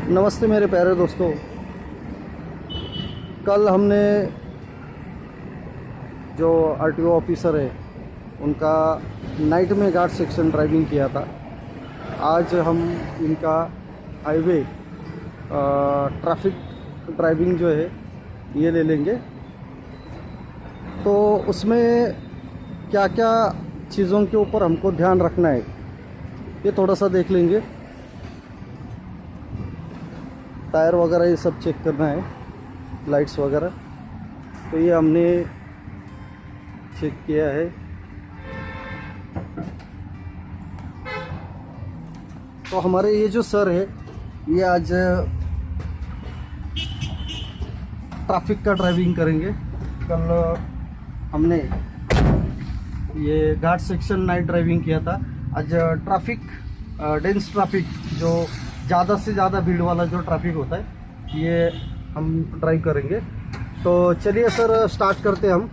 नमस्ते मेरे प्यारे दोस्तों। कल हमने जो आरटीओ ऑफिसर है उनका नाइट में घाट सेक्शन ड्राइविंग किया था। आज हम इनका हाईवे ट्रैफिक ड्राइविंग जो है ये ले लेंगे। तो उसमें क्या क्या चीज़ों के ऊपर हमको ध्यान रखना है ये थोड़ा सा देख लेंगे। टायर वगैरह ये सब चेक करना है, लाइट्स वगैरह। तो ये हमने चेक किया है। तो हमारे ये जो सर है ये आज ट्रैफिक का ड्राइविंग करेंगे। कल हमने ये घाट सेक्शन नाइट ड्राइविंग किया था। आज ट्रैफिक डेंस ट्रैफिक जो ज़्यादा से ज़्यादा भीड़ वाला जो ट्रैफिक होता है ये हम ड्राइव करेंगे। तो चलिए सर स्टार्ट करते हैं हम।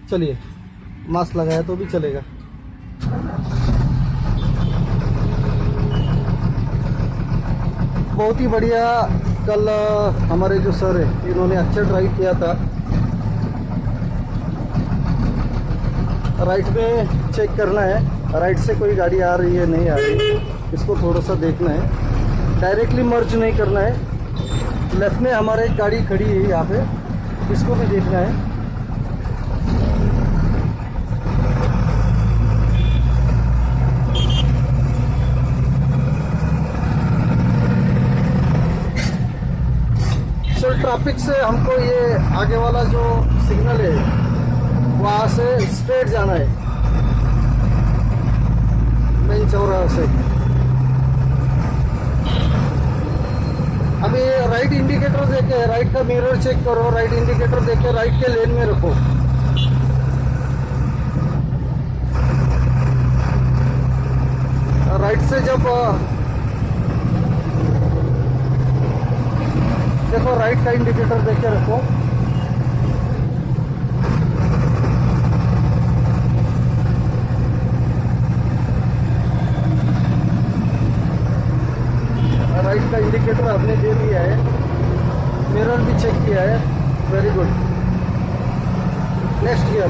चलिए, मास्क लगाया तो भी चलेगा। बहुत ही बढ़िया। कल हमारे जो सर है इन्होंने अच्छा ड्राइव किया था। राइट में चेक करना है, राइट से कोई गाड़ी आ रही है नहीं आ रही है, इसको थोड़ा सा देखना है। डायरेक्टली मर्ज नहीं करना है। लेफ्ट में हमारे एक गाड़ी खड़ी है यहाँ पे, इसको भी देखना है। सर ट्रैफिक से हमको ये आगे वाला जो सिग्नल है वहाँ से स्ट्रेट जाना है, मेन चौराहा से। अभी राइट इंडिकेटर देके राइट का मिरर चेक करो, राइट इंडिकेटर देके राइट के लेन में रखो। राइट से जब देखो, राइट का इंडिकेटर देके रखो। राइट का इंडिकेटर आपने दे दिया है, मिरर भी चेक किया है। Very good. Next gear.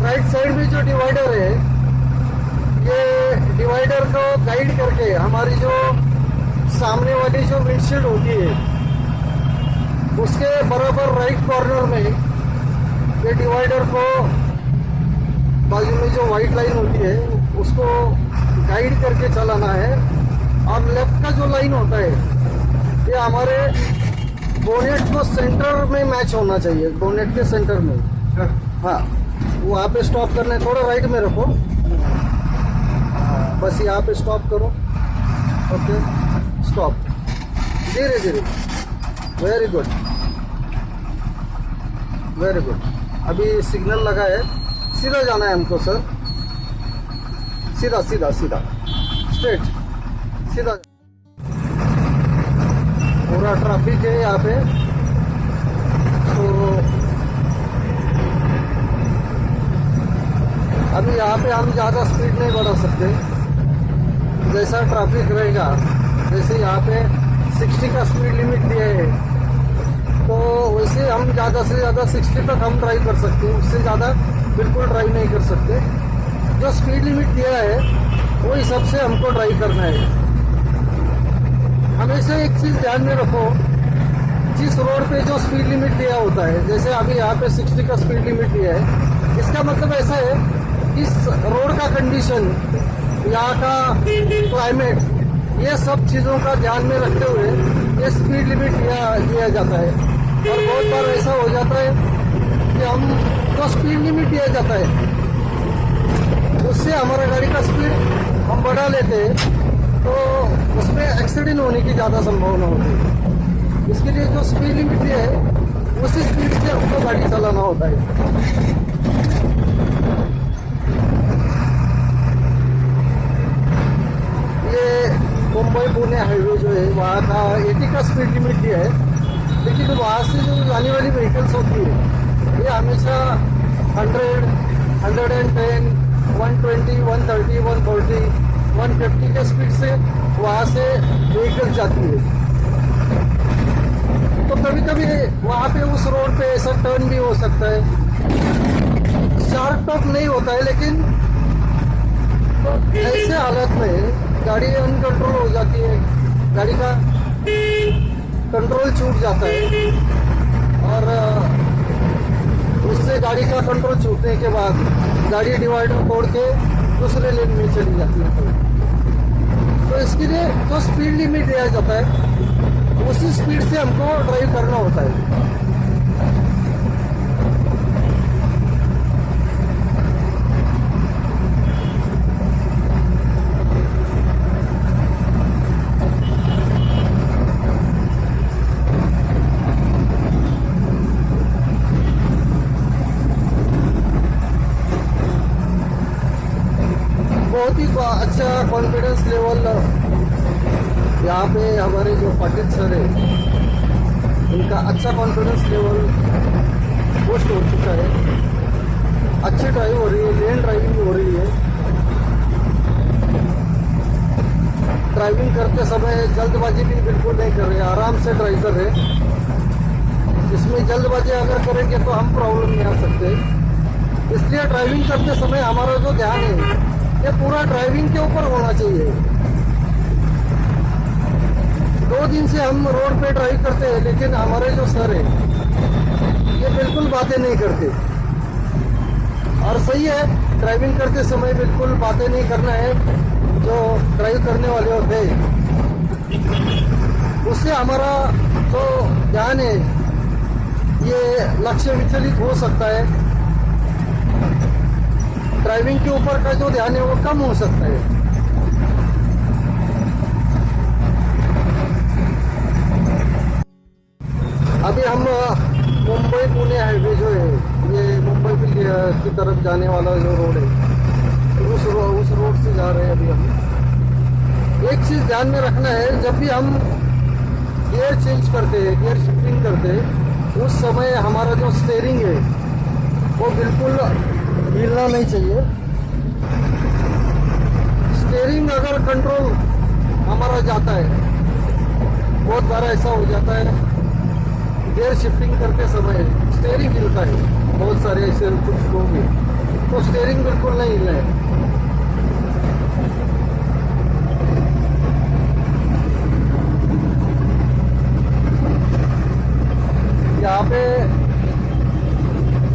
Right side में जो डिवाइडर है ये डिवाइडर को गाइड करके हमारी जो सामने वाली जो विंडशील्ड होती है उसके बराबर राइट कॉर्नर में ये डिवाइडर को बाजू में जो वाइट लाइन होती है उसको गाइड करके चलाना है। और लेफ्ट का जो लाइन होता है ये हमारे बोनेट को सेंटर में मैच होना चाहिए, बोनेट के सेंटर में। हाँ, वहाँ पे स्टॉप करना है। थोड़ा राइट में रखो, बस यहाँ पे स्टॉप करो। Okay, stop. धीरे धीरे। Very good, very good. अभी सिग्नल लगा है, सीधा जाना है हमको सर। सीधा सीधा सीधा स्ट्रेट सीधा। पूरा ट्रैफिक है यहाँ पे। तो अभी यहाँ पे हम ज़्यादा स्पीड नहीं बढ़ा सकते। जैसा ट्रैफिक रहेगा, जैसे यहाँ पे 60 का स्पीड लिमिट दिया है तो वैसे हम ज़्यादा से ज़्यादा 60 तक हम ड्राइव कर सकते हैं। उससे ज़्यादा बिल्कुल ड्राइव नहीं कर सकते। जो स्पीड लिमिट दिया है वो हिसाब से हमको ड्राइव करना है। हमेशा एक चीज़ ध्यान में रखो, जिस रोड पे जो स्पीड लिमिट दिया होता है, जैसे अभी यहाँ पे 60 का स्पीड लिमिट दिया है, इसका मतलब ऐसा है इस रोड का कंडीशन, यहाँ का क्लाइमेट, ये सब चीज़ों का ध्यान में रखते हुए ये स्पीड लिमिट दिया जाता है। और बहुत बार ऐसा हो जाता है कि हम जो स्पीड लिमिट दिया जाता है उससे हमारा गाड़ी का स्पीड हम बढ़ा लेते हैं तो उसमें एक्सीडेंट होने की ज़्यादा संभावना होती है। इसके लिए जो स्पीड लिमिट दिया है उसी स्पीड से हमको गाड़ी चलाना होता है। ये मुंबई पुणे हाईवे जो है वहाँ का 80 का स्पीड लिमिट दिया है। लेकिन वहाँ से जो जाने वाली व्हीकल्स होती है ये हमेशा 100, 110, 120, 130, 140, 150 के स्पीड से वहाँ से व्हीकल्स जाती है। तो कभी कभी वहाँ पे उस रोड पे ऐसा टर्न भी हो सकता है, शार्प टॉप नहीं होता है, लेकिन तो ऐसे हालत में गाड़ी अनकंट्रोल हो जाती है, गाड़ी का कंट्रोल छूट जाता है और उससे गाड़ी का कंट्रोल छूटने के बाद गाड़ी डिवाइडर तोड़ के दूसरे लेन में चली जाती है। तो इसके लिए जो स्पीड लिमिट दिया जाता है उसी स्पीड से हमको ड्राइव करना होता है। बहुत ही अच्छा कॉन्फिडेंस लेवल यहाँ पे हमारे जो पाटिल सर है उनका अच्छा कॉन्फिडेंस लेवल पोस्ट हो चुका है। अच्छी ड्राइव हो रही है, लेन ड्राइविंग भी हो रही है। ड्राइविंग करते समय जल्दबाजी भी बिल्कुल नहीं कर रहे, आराम से ड्राइव कर रहे। इसमें जल्दबाजी अगर करेंगे तो हम प्रॉब्लम में आ सकते हैं। इसलिए ड्राइविंग करते समय हमारा जो ध्यान है ये पूरा ड्राइविंग के ऊपर होना चाहिए। 2 दिन से हम रोड पे ड्राइव करते हैं, लेकिन हमारे जो सर है ये बिल्कुल बातें नहीं करते। और सही है, ड्राइविंग करते समय बिल्कुल बातें नहीं करना है। जो ड्राइव करने वाले होते हैं उससे हमारा जो ध्यान है ये लक्ष्य विचलित हो सकता है। ड्राइविंग के ऊपर का जो ध्यान है वो कम हो सकता है। अभी हम मुंबई पुणे हाईवे जो है, ये मुंबई की तरफ जाने वाला जो रोड है उस रोड से जा रहे हैं अभी हम। एक चीज़ ध्यान में रखना है, जब भी हम गियर चेंज करते हैं, गियर शिफ्टिंग करते हैं, उस समय हमारा जो स्टीयरिंग है वो बिल्कुल हिलना नहीं चाहिए। स्टीयरिंग अगर कंट्रोल हमारा जाता है, बहुत बार ऐसा हो जाता है गियर शिफ्टिंग करते समय स्टीयरिंग हिलता है। बहुत सारे ऐसे कुछ लोग हैं तो स्टीयरिंग बिल्कुल नहीं हिलना है। यहाँ पे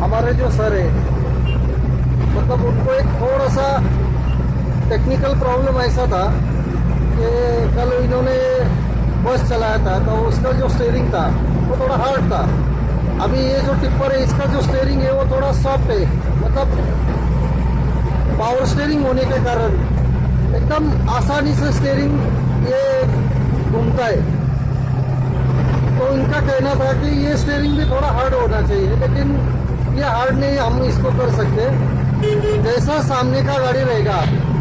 हमारे जो सर है मतलब उनको एक थोड़ा सा टेक्निकल प्रॉब्लम ऐसा था कि कल इन्होंने बस चलाया था तो उसका जो स्टीयरिंग था वो थोड़ा हार्ड था। अभी ये जो टिप्पर है इसका जो स्टीयरिंग है वो थोड़ा सॉफ्ट है, मतलब पावर स्टीयरिंग होने के कारण एकदम आसानी से स्टीयरिंग ये घूमता है। तो इनका कहना था कि ये स्टीयरिंग भी थोड़ा हार्ड होना चाहिए, लेकिन ये हार्ड नहीं हम इसको कर सकते। जैसा सामने का गाड़ी रहेगा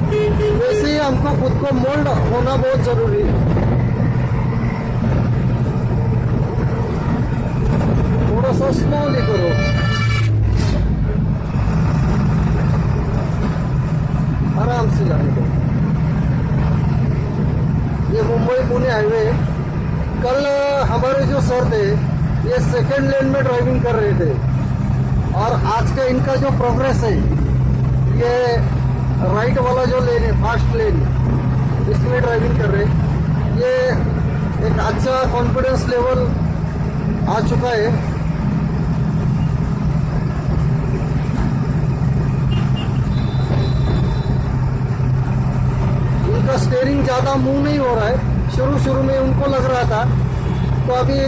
वैसे ही हमको खुद को मोल्ड होना बहुत जरूरी है। थोड़ा सा स्लोली करो, आराम से जाने दो। ये मुंबई पुणे हाईवे, कल हमारे जो सर थे ये सेकेंड लेन में ड्राइविंग कर रहे थे और आज का इनका जो प्रोग्रेस है ये राइट वाला जो लेन है, फास्ट लेन, इसमें ड्राइविंग कर रहे हैं। ये एक अच्छा कॉन्फिडेंस लेवल आ चुका है। इनका स्टीयरिंग ज़्यादा मूव नहीं हो रहा है। शुरू में उनको लग रहा था, तो अभी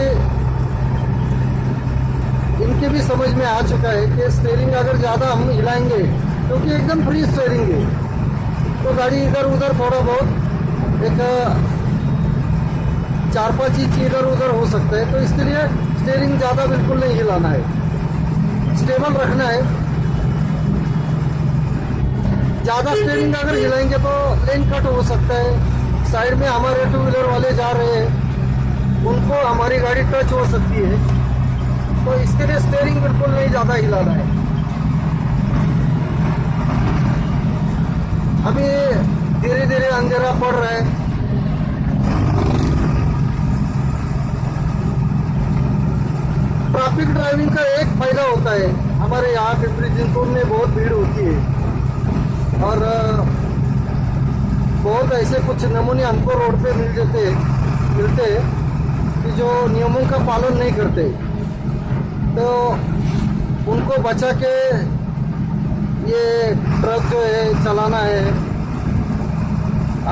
इनके भी समझ में आ चुका है कि स्टीयरिंग अगर ज़्यादा हम हिलाएंगे, क्योंकि एकदम फ्री स्टीयरिंग है, तो गाड़ी इधर उधर थोड़ा बहुत एक 4-5 इंच इधर उधर हो सकता है। तो इसके लिए स्टीयरिंग ज़्यादा बिल्कुल नहीं हिलाना है, स्टेबल रखना है। ज़्यादा स्टीयरिंग अगर हिलाएंगे तो लेन कट हो सकता है। साइड में हमारे 2 व्हीलर वाले जा रहे हैं उनको हमारी गाड़ी टच हो सकती है, तो इसके लिए स्टीयरिंग बिल्कुल नहीं ज़्यादा हिलाना है। अभी धीरे धीरे अंधेरा पड़ रहा है। ट्रैफिक ड्राइविंग का एक फायदा होता है, हमारे यहाँ पिंपरी चिंचवड में बहुत भीड़ होती है और बहुत ऐसे कुछ नमूने हमको रोड पे मिलते कि जो नियमों का पालन नहीं करते, तो उनको बचा के ये ट्रक जो है चलाना है।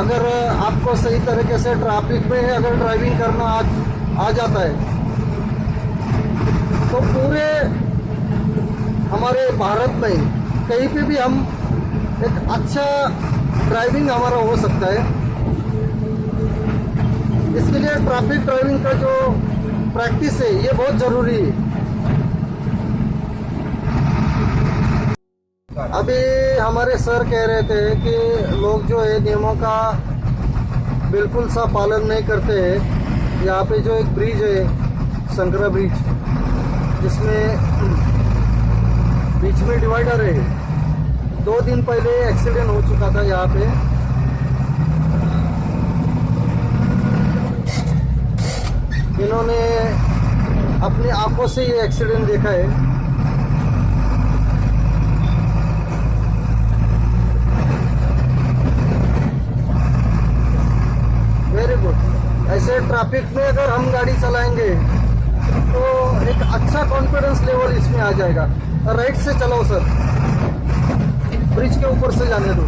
अगर आपको सही तरीके से ट्रैफिक में अगर ड्राइविंग करना आ जाता है, तो पूरे हमारे भारत में कहीं पे भी हम एक अच्छा ड्राइविंग हमारा हो सकता है। इसके लिए ट्रैफिक ड्राइविंग का जो प्रैक्टिस है ये बहुत ज़रूरी है। अभी हमारे सर कह रहे थे कि लोग जो है नियमों का बिल्कुल सा पालन नहीं करते हैं। यहाँ पे जो एक ब्रिज है, संकरा ब्रिज, जिसमें बीच में डिवाइडर है, 2 दिन पहले एक्सीडेंट हो चुका था यहाँ पे। इन्होंने अपनी आंखों से ये एक्सीडेंट देखा है। Very good. ऐसे ट्रैफिक में अगर हम गाड़ी चलाएंगे तो एक अच्छा कॉन्फिडेंस लेवल इसमें आ जाएगा। राइट से चलाओ सर, ब्रिज के ऊपर से जाने दो।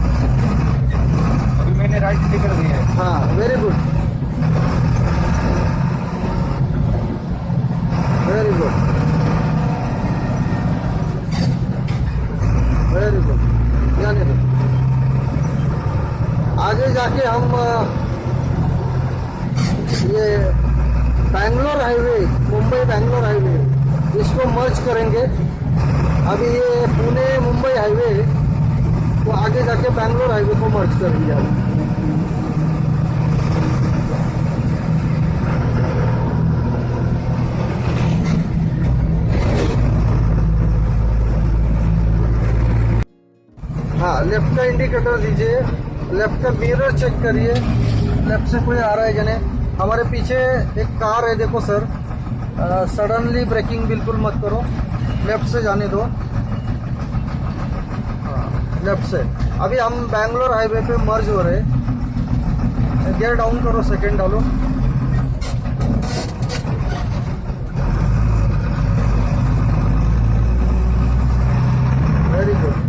अभी मैंने राइट कर दिया है। हाँ, very good, very good, very good, जाने दो। आगे जाके हम ये बैंगलोर हाईवे, मुंबई बैंगलोर हाईवे, इसको मर्ज करेंगे। अभी ये पुणे मुंबई हाईवे, तो आगे जाके बैंगलोर हाईवे को मर्ज करेंगे। हाँ, लेफ्ट का इंडिकेटर दीजिए, लेफ्ट का मिरर चेक करिए, लेफ्ट से कोई आ रहा है जने। हमारे पीछे एक कार है, देखो सर, सडनली ब्रेकिंग बिल्कुल मत करो, लेफ्ट से जाने दो। लेफ्ट से। अभी हम बैंगलोर हाईवे पे मर्ज हो रहे। गियर डाउन करो, सेकंड डालो। Very good.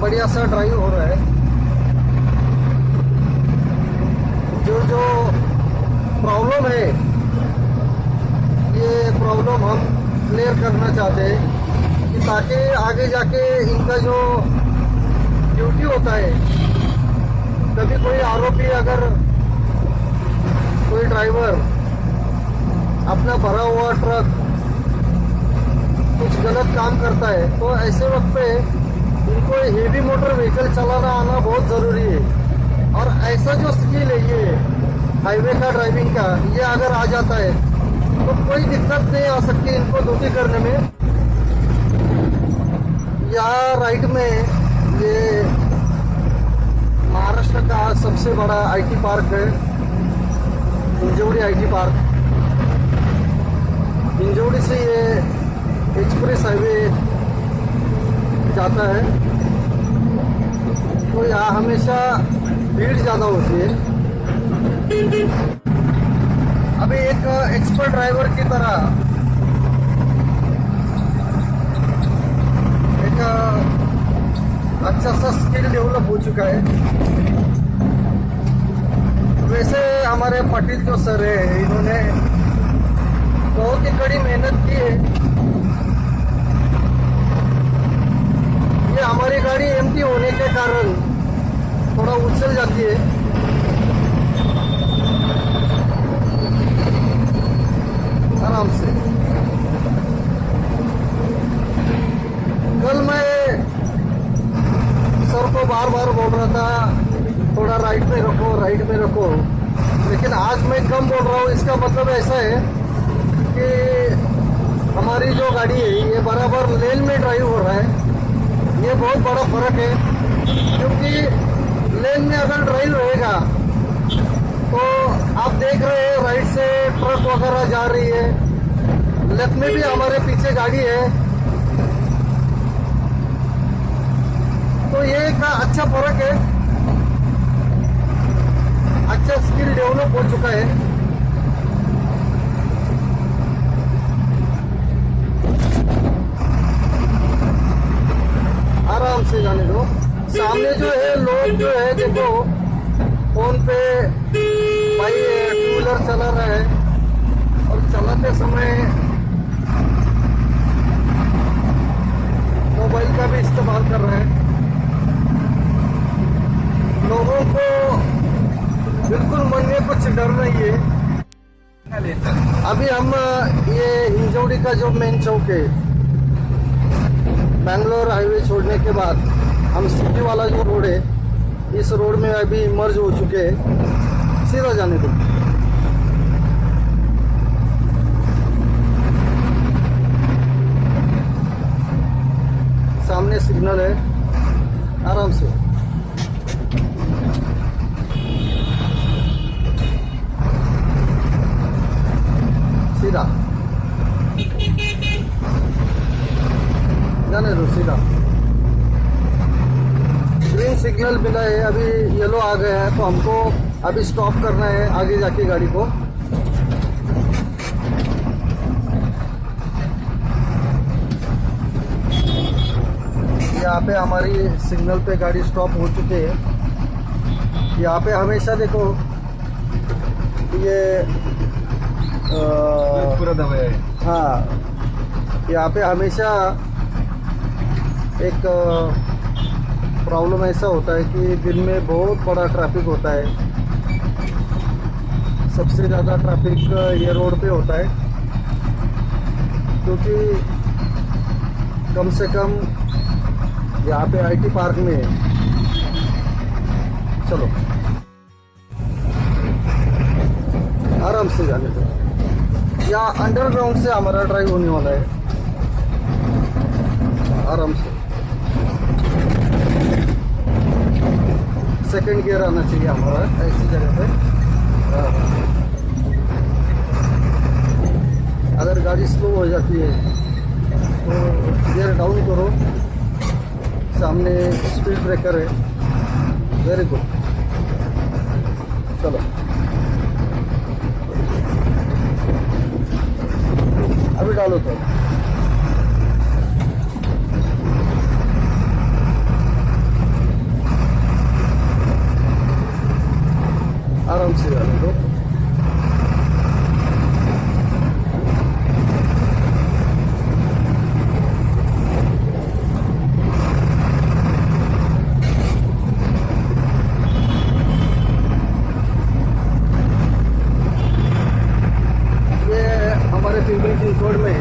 बढ़िया सा ड्राइव हो रहा है। जो प्रॉब्लम है, ये प्रॉब्लम हम क्लियर करना चाहते हैं कि ताकि आगे जाके इनका जो ड्यूटी होता है, कभी कोई आरोपी, अगर कोई ड्राइवर अपना भरा हुआ ट्रक कुछ गलत काम करता है, तो ऐसे वक्त पे इनको हेवी मोटर व्हीकल चलाना आना बहुत ज़रूरी है। और ऐसा जो स्किल है ये हाईवे का ड्राइविंग का, ये अगर आ जाता है तो कोई दिक्कत नहीं आ सकती इनको ड्यूटी करने में। यहाँ राइट में ये महाराष्ट्र का सबसे बड़ा आईटी पार्क है, हिंजवड़ी आईटी पार्क। हिंजवड़ी से ये एक्सप्रेस हाईवे जाता है, तो यहाँ हमेशा भीड़ ज़्यादा होती है। अभी एक एक्सपर्ट ड्राइवर की तरह एक अच्छा सा स्किल डेवलप हो चुका है। वैसे हमारे पाटिल जो सर है, इन्होंने बहुत ही कड़ी मेहनत की है। ये हमारी गाड़ी एम्प्टी होने के कारण थोड़ा उछल जाती है। आराम से। कल मैं सर को बार बार बोल रहा था थोड़ा राइट में रखो, लेकिन आज मैं कम बोल रहा हूँ। इसका मतलब ऐसा है कि हमारी जो गाड़ी है ये बराबर लेन में ड्राइव हो रहा है। ये बहुत बड़ा फर्क है, क्योंकि लेन में अगर ड्राइव रहेगा तो आप देख रहे हैं राइट से ट्रक वगैरह जा रही है, लेफ्ट में भी हमारे पीछे गाड़ी है, तो ये एक अच्छा फर्क है, अच्छा स्किल डेवलप हो चुका है। आराम से जाने दो। सामने जो है लोग जो है देखो फोन पे भाई टू व्हीलर चला रहा है और चलाते समय मोबाइल का भी इस्तेमाल कर रहे हैं। लोगों को बिल्कुल मन में कुछ डर नहीं है। अभी हम ये हिंजौड़ी का जो मेन चौक है, बैंगलोर हाईवे छोड़ने के बाद हम सिटी वाला जो रोड है, इस रोड में अभी मर्ज हो चुके हैं। सीधा जाने दो। सामने सिग्नल है, आराम से। सीधा जाने दो, सीधा। ग्रीन सिग्नल मिला है, अभी येलो आ गया है, तो हमको अभी स्टॉप करना है आगे जाके गाड़ी को। यहाँ पे हमारी सिग्नल पे गाड़ी स्टॉप हो चुकी है। यहाँ पे हमेशा देखो ये पूरा दबाया है। हाँ, यहाँ पे हमेशा एक प्रॉब्लम ऐसा होता है कि दिन में बहुत बड़ा ट्रैफिक होता है। सबसे ज़्यादा ट्रैफिक ये रोड पे होता है, क्योंकि कम से कम यहाँ पे आईटी पार्क में है। चलो आराम से जाने दो। यहाँ अंडरग्राउंड से हमारा ड्राइव होने वाला है, आराम से। सेकंड गियर आना चाहिए हमारा ऐसी जगह पे। अगर गाड़ी स्लो हो जाती है तो गियर डाउन करो। सामने स्पीड ब्रेकर है, वेरी गुड। चलो अभी डालो तो। आराम से डालो तो। पिंपरी चिंचवड में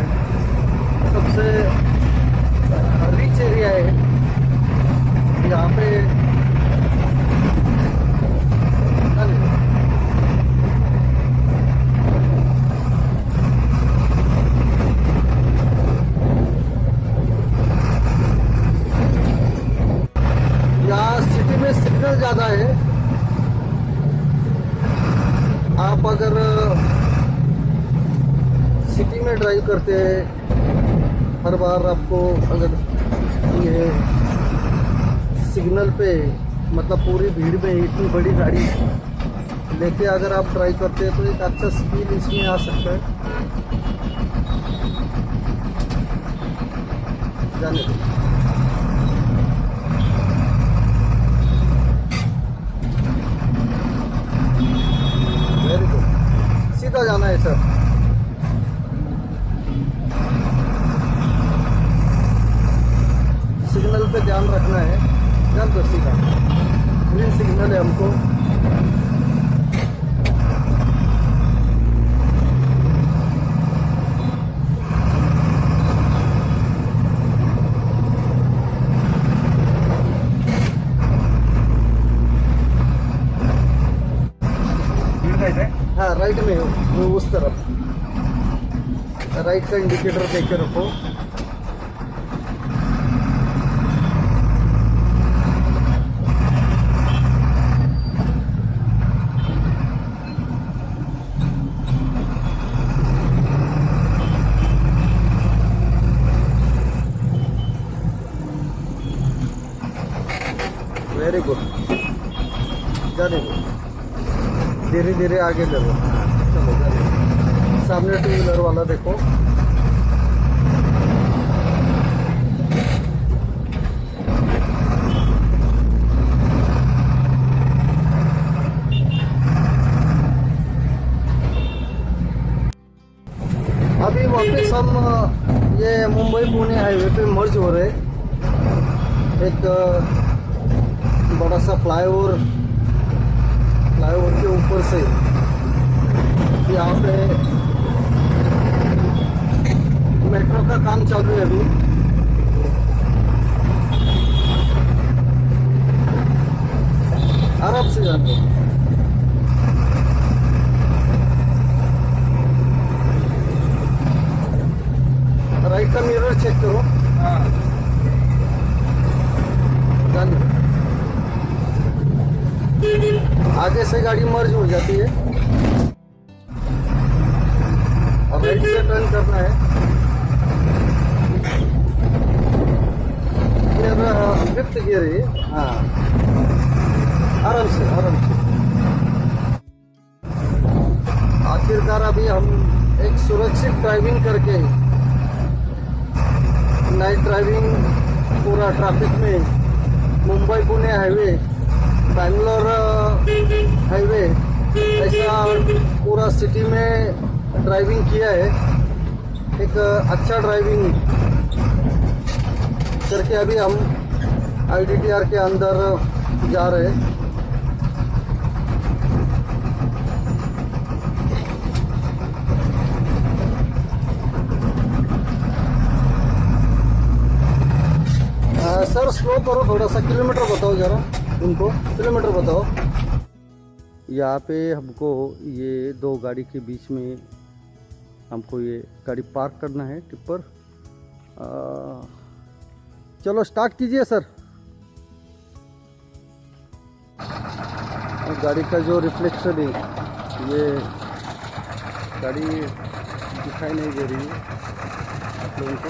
सबसे रिच एरिया है। यहाँ पे यहाँ सिटी में सिग्नल ज़्यादा है। आप अगर सिटी में ड्राइव करते हैं, हर बार आपको अगर ये सिग्नल पे मतलब पूरी भीड़ में इतनी बड़ी गाड़ी लेके अगर आप ड्राइव करते हैं तो एक अच्छा स्पीड इसमें आ सकता है। जाने दो। वेरी गुड, सीधा जाना है सर। सिग्नल पे ध्यान रखना है, ध्यान दो। सीधा ग्रीन सिग्नल है हमको। राइट का इंडिकेटर देख के रखो। वेरी गुड, जाने दो, धीरे धीरे आगे ले लो। चलो जाने दो। सामने टू व्हीलर वाला देखो। अभी वापस हम ये मुंबई पुणे हाईवे पे मर्ज हो रहे। एक बड़ा सा फ्लाईओवर के ऊपर से यहाँ पे मेट्रो का काम चल रहा है अभी। आराम से जाते हैं। राइट का मिरर चेक करो। हाँ जाने। आगे से गाड़ी मर्ज हो जाती है और राइट से टर्न करना है। फिफ्थ गियर है। हाँ आराम से आराम से। आखिरकार अभी हम एक सुरक्षित ड्राइविंग करके नाइट ड्राइविंग पूरा ट्रैफिक में मुंबई पुणे हाईवे, बैंगलोर हाईवे, ऐसा पूरा सिटी में ड्राइविंग किया है। एक अच्छा ड्राइविंग करके अभी हम IDTR के अंदर जा रहे हैं। सर स्लो करो थोड़ा सा, किलोमीटर बताओ जरा उनको, किलोमीटर बताओ। यहाँ पे हमको ये दो गाड़ी के बीच में हमको ये गाड़ी पार्क करना है, टिप्पर। चलो स्टार्ट कीजिए सर। गाड़ी का जो रिफ्लेक्शन है ये गाड़ी दिखाई नहीं दे रही है आप लोगों को।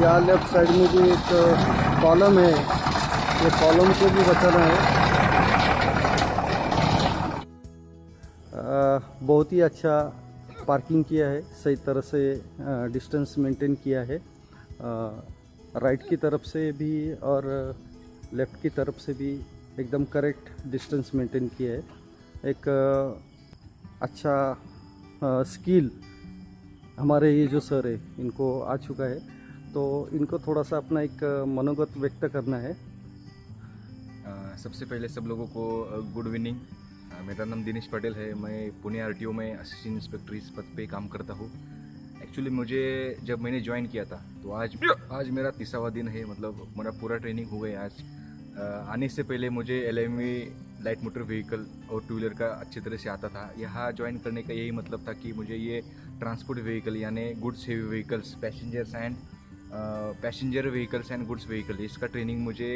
यहाँ लेफ्ट साइड में भी एक कॉलम है, ये कॉलम को भी बचाना है। बहुत ही अच्छा पार्किंग किया है, सही तरह से डिस्टेंस मेंटेन किया है। राइट की तरफ से भी और लेफ्ट की तरफ से भी एकदम करेक्ट डिस्टेंस मेंटेन किया है। एक अच्छा स्किल हमारे ये जो सर है इनको आ चुका है, तो इनको थोड़ा सा अपना एक मनोगत व्यक्त करना है। सबसे पहले सब लोगों को गुड इवनिंग। मेरा नाम दिनेश पटेल है। मैं पुणे RTO में असिस्टेंट इंस्पेक्टर इस पद पे काम करता हूँ। एक्चुअली मुझे जब मैंने ज्वाइन किया था तो आज मेरा 30वां दिन है, मतलब मेरा पूरा ट्रेनिंग हुआ है आज। आने से पहले मुझे LMV लाइट मोटर व्हीकल और टू व्हीलर का अच्छी तरह से आता था। यहाँ ज्वाइन करने का यही मतलब था कि मुझे ये ट्रांसपोर्ट व्हीकल यानी goods heavy vehicles, passenger vehicles and goods vehicle, इसका ट्रेनिंग मुझे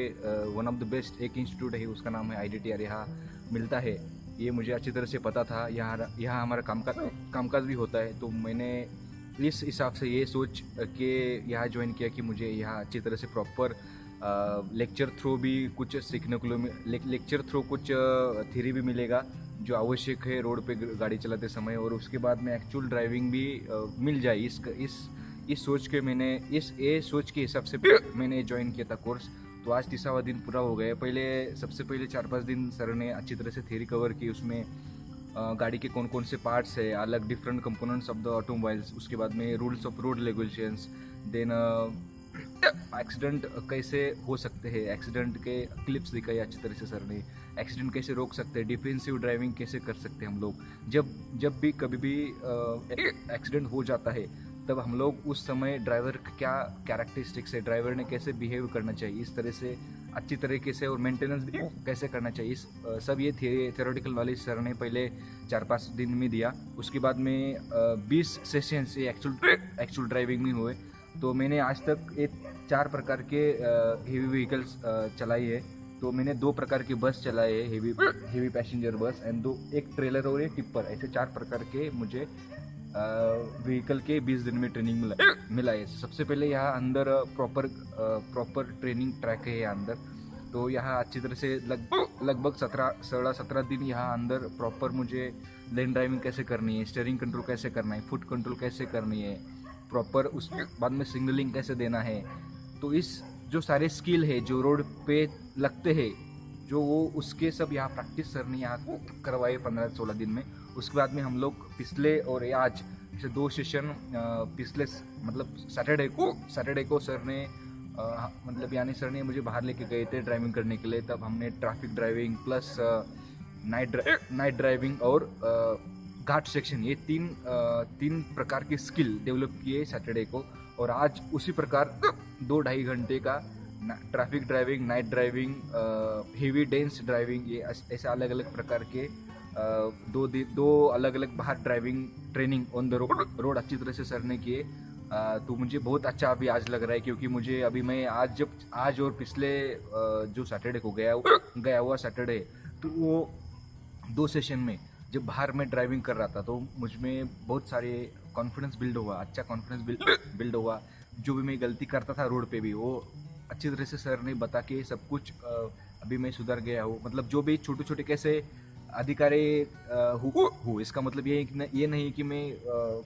वन ऑफ द बेस्ट एक इंस्टीट्यूट है, उसका नाम है IDTR, यहाँ मिलता है। ये मुझे अच्छी तरह से पता था। यहाँ हमारा कामकाज भी होता है, तो मैंने इस हिसाब से ये सोच के यहाँ ज्वाइन किया कि मुझे यहाँ अच्छी तरह से प्रॉपर लेक्चर थ्रू भी कुछ सीखने को लेक्चर थ्रू कुछ थ्योरी भी मिलेगा जो आवश्यक है रोड पे गाड़ी चलाते समय, और उसके बाद में एक्चुअल ड्राइविंग भी मिल जाए। इस सोच के मैंने ये सोच के हिसाब से मैंने ज्वाइन किया था कोर्स। तो आज 30वां दिन पूरा हो गया। सबसे पहले 4-5 दिन सर ने अच्छी तरह से थ्योरी कवर की, उसमें गाड़ी के कौन कौन से पार्ट्स है, अलग different components of the automobiles, उसके बाद में rules of road regulations, then accident कैसे हो सकते हैं, एक्सीडेंट के क्लिप्स दिखाई अच्छी तरह से सर ने, एक्सीडेंट कैसे रोक सकते हैं, डिफेंसिव ड्राइविंग कैसे कर सकते हैं हम लोग, जब भी कभी भी एक्सीडेंट हो जाता है तब हम लोग उस समय ड्राइवर का क्या कैरेक्टरिस्टिक्स है, ड्राइवर ने कैसे बिहेव करना चाहिए, इस तरह से अच्छी तरीके से, और मेंटेनेंस भी कैसे करना चाहिए, इस सब ये थियोरेटिकल नॉलेज सर ने पहले 4-5 दिन में दिया। उसके बाद में 20 सेशंस ये एक्चुअल ड्राइविंग में हुए। तो मैंने आज तक 4 प्रकार के हेवी व्हीकल्स चलाई है। तो मैंने 2 प्रकार की बस चलाई है, हेवी पैसेंजर बस, एंड एक ट्रेलर और एक टिप्पर, ऐसे 4 प्रकार के मुझे व्हीकल के 20 दिन में ट्रेनिंग मिला है। सबसे पहले यहाँ अंदर प्रॉपर ट्रेनिंग ट्रैक है यहाँ अंदर। तो यहाँ अच्छी तरह से लगभग 17 दिन यहाँ अंदर प्रॉपर मुझे लेन ड्राइविंग कैसे करनी है, स्टीयरिंग कंट्रोल कैसे करना है, फुट कंट्रोल कैसे करनी है, प्रॉपर उस बाद में सिग्नलिंग कैसे देना है। तो इस जो सारे स्किल है जो रोड पे लगते हैं, जो वो उसके सब यहाँ प्रैक्टिस सर ने यहाँ करवाए 15-16 दिन में। उसके बाद में हम लोग पिछले और आज जैसे 2 सेशन पिछले मतलब सैटरडे को सर ने मतलब यानी सर ने मुझे बाहर लेके गए थे ड्राइविंग करने के लिए। तब हमने traffic driving plus night driving और घाट सेक्शन, ये 3 प्रकार की स्किल डेवलप किए सैटरडे को। और आज उसी प्रकार 2-2.5 घंटे का traffic driving, night driving, heavy dense driving, ये ऐसे अलग अलग प्रकार के 2 अलग अलग बाहर driving training on the road अच्छी तरह से सर ने किए। तो मुझे बहुत अच्छा अभी आज लग रहा है, क्योंकि मुझे अभी मैं आज और पिछले जो सैटरडे को गया हुआ सैटरडे, तो वो 2 सेशन में जब बाहर में ड्राइविंग कर रहा था तो मुझ में बहुत सारे कॉन्फिडेंस बिल्ड हुआ, अच्छा कॉन्फिडेंस बिल्ड हुआ। जो भी मैं गलती करता था रोड पे भी, वो अच्छी तरह से सर ने बता के सब कुछ अभी मैं सुधर गया हूँ। मतलब जो भी छोटे कैसे अधिकारी हूँ, इसका मतलब ये नहीं कि मैं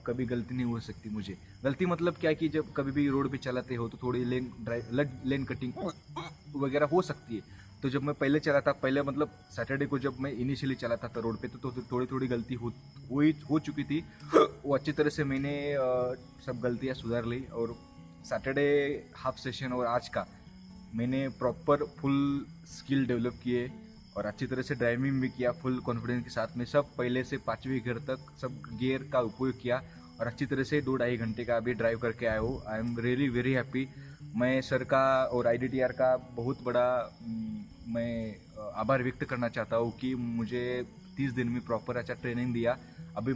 कभी गलती नहीं हो सकती मुझे। गलती मतलब क्या कि जब कभी भी रोड पे चलाते हो तो थोड़ी लेन कटिंग वगैरह हो सकती है। तो जब मैं पहले चला था, पहले मतलब सैटरडे को जब मैं इनिशियली चला था रोड पे, तो थोड़ी गलती हो चुकी थी। वो अच्छी तरह से मैंने सब गलतियाँ सुधार ली। और सैटरडे हाफ सेशन और आज का मैंने प्रॉपर फुल स्किल डेवलप किए और अच्छी तरह से ड्राइविंग भी किया फुल कॉन्फिडेंस के साथ में। सब पहले से 5वीं गियर तक सब गियर का उपयोग किया और अच्छी तरह से 2-2.5 घंटे का अभी ड्राइव करके आया हूँ। I am really very happy. मैं सर का और IDTR का बहुत बड़ा मैं आभार व्यक्त करना चाहता हूँ कि मुझे 30 दिन में प्रॉपर अच्छा ट्रेनिंग दिया। अभी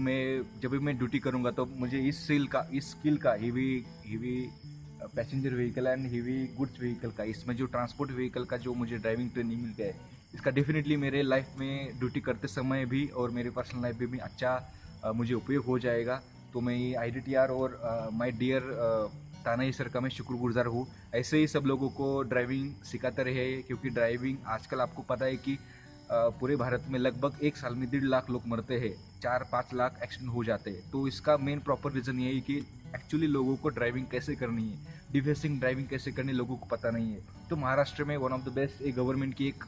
जब भी मैं ड्यूटी करूँगा तो मुझे इस स्किल का heavy passenger vehicle and heavy goods vehicle का, इसमें जो ट्रांसपोर्ट व्हीकल का जो मुझे ड्राइविंग ट्रेनिंग मिल गया है, इसका डेफिनेटली मेरे लाइफ में ड्यूटी करते समय भी और मेरे पर्सनल लाइफ में भी अच्छा मुझे उपयोग हो जाएगा। तो मैं IDTR और माय डियर तानाई सर का मैं शुक्रगुजार हूँ। ऐसे ही सब लोगों को ड्राइविंग सिखाते रहे, क्योंकि ड्राइविंग आजकल आपको पता है कि पूरे भारत में लगभग 1 साल में 1.5 लाख लोग मरते हैं, 4-5 लाख एक्सीडेंट हो जाते हैं। तो इसका मेन प्रॉपर रीज़न ये है कि एक्चुअली लोगों को ड्राइविंग कैसे करनी है, डिफेंसिंग ड्राइविंग कैसे करनी है, लोगों को पता नहीं है। तो महाराष्ट्र में वन ऑफ द बेस्ट एक गवर्नमेंट की एक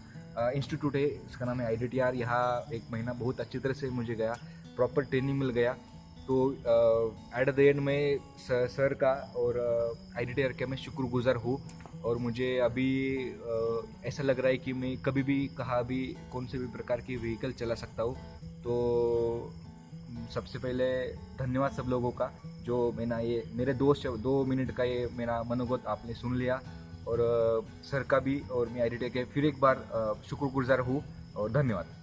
इंस्टीट्यूट है, इसका नाम है IDTR। यहाँ 1 महीना बहुत अच्छी तरह से मुझे गया, प्रॉपर ट्रेनिंग मिल गया। तो एट द एंड में सर का और IDTR का मैं शुक्रगुजार हूँ। और मुझे अभी ऐसा लग रहा है कि मैं कभी भी कहाँ भी कौन से भी प्रकार की व्हीकल चला सकता हूँ। तो सबसे पहले धन्यवाद सब लोगों का जो मेरे 2 मिनट का ये मेरा मनोगत आपने सुन लिया। और सर का भी और मैं IDTR के फिर एक बार शुक्रगुजार हूँ और धन्यवाद।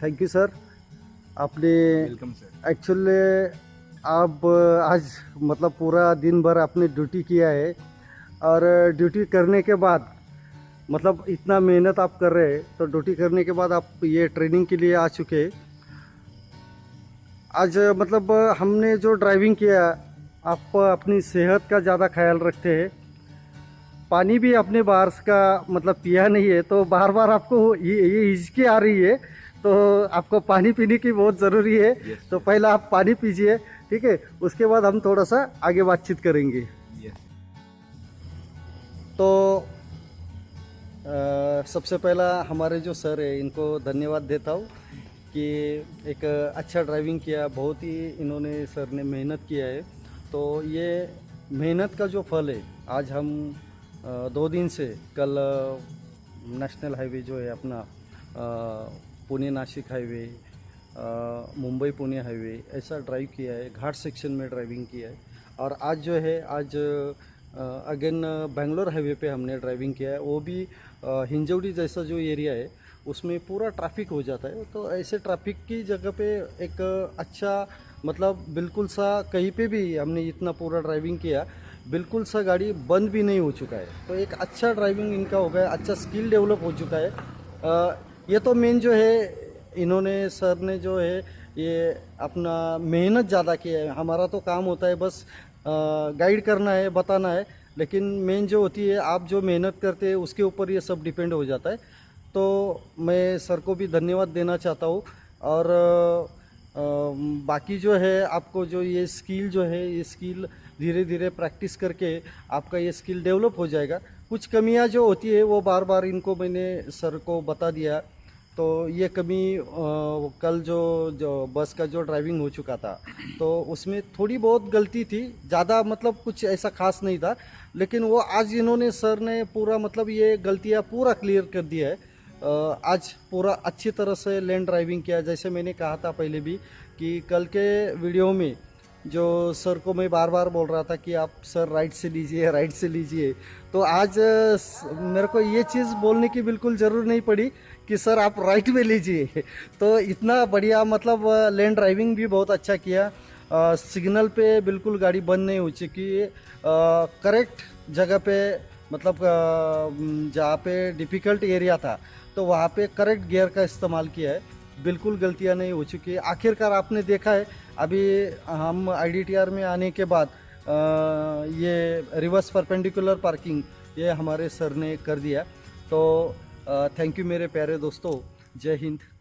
Thank you sir. आपने वेलकम सर। एक्चुअली आप आज मतलब पूरा दिन भर आपने ड्यूटी किया है और ड्यूटी करने के बाद मतलब इतना मेहनत आप कर रहे हैं, तो ड्यूटी करने के बाद आप ये ट्रेनिंग के लिए आ चुके। आज मतलब हमने जो ड्राइविंग किया, आप अपनी सेहत का ज़्यादा ख्याल रखते हैं, पानी भी अपने बाहर का मतलब पिया नहीं है, तो बार बार आपको ये हिचकी आ रही है, तो आपको पानी पीने की बहुत ज़रूरी है। yes, तो पहला आप पानी पीजिए, ठीक है, उसके बाद हम थोड़ा सा आगे बातचीत करेंगे। yes. तो सबसे पहला हमारे जो सर है इनको धन्यवाद देता हूँ कि एक अच्छा ड्राइविंग किया, बहुत ही इन्होंने सर ने मेहनत किया है। तो ये मेहनत का जो फल है आज हम 2 दिन से कल नेशनल हाईवे जो है अपना पुणे नासिक हाईवे, मुंबई पुणे हाईवे ऐसा ड्राइव किया है, घाट सेक्शन में ड्राइविंग किया है। और आज जो है आज अगेन बेंगलोर हाईवे पे हमने ड्राइविंग किया है, वो भी हिंजवड़ी जैसा जो एरिया है उसमें पूरा ट्रैफिक हो जाता है। तो ऐसे ट्रैफिक की जगह पे एक अच्छा मतलब बिल्कुल सा कहीं पे भी हमने इतना पूरा ड्राइविंग किया, बिल्कुल सा गाड़ी बंद भी नहीं हो चुका है। तो एक अच्छा ड्राइविंग इनका हो गया, अच्छा स्किल डेवलप हो चुका है। ये तो मेन जो है इन्होंने सर ने जो है ये अपना मेहनत ज़्यादा किया है। हमारा तो काम होता है बस गाइड करना है, बताना है, लेकिन मेन जो होती है आप जो मेहनत करते हैं उसके ऊपर ये सब डिपेंड हो जाता है। तो मैं सर को भी धन्यवाद देना चाहता हूँ। और बाकी जो है आपको जो ये स्किल जो है ये स्किल धीरे धीरे प्रैक्टिस करके आपका ये स्किल डेवलप हो जाएगा। कुछ कमियां जो होती है वो बार बार इनको मैंने सर को बता दिया। तो ये कमी कल जो बस का जो ड्राइविंग हो चुका था तो उसमें थोड़ी बहुत गलती थी, ज़्यादा मतलब कुछ ऐसा खास नहीं था, लेकिन वो आज इन्होंने सर ने पूरा मतलब ये गलतियाँ पूरा क्लियर कर दिया है। आज पूरा अच्छी तरह से लेन ड्राइविंग किया। जैसे मैंने कहा था पहले भी कि कल के वीडियो में जो सर को मैं बार बार बोल रहा था कि आप सर राइट से लीजिए, राइट से लीजिए, तो आज मेरे को ये चीज़ बोलने की बिल्कुल ज़रूर नहीं पड़ी कि सर आप राइट में लीजिए। तो इतना बढ़िया मतलब लेन ड्राइविंग भी बहुत अच्छा किया। सिग्नल पे बिल्कुल गाड़ी बंद नहीं हो चुकी है, करेक्ट जगह पे मतलब जहाँ पे डिफ़िकल्ट एरिया था तो वहाँ पे करेक्ट गियर का इस्तेमाल किया है, बिल्कुल गलतियाँ नहीं हो चुकी है। आखिरकार आपने देखा है अभी हम IDTR में आने के बाद ये रिवर्स परपेंडिकुलर पार्किंग ये हमारे सर ने कर दिया। तो थैंक यू मेरे प्यारे दोस्तों, जय हिंद।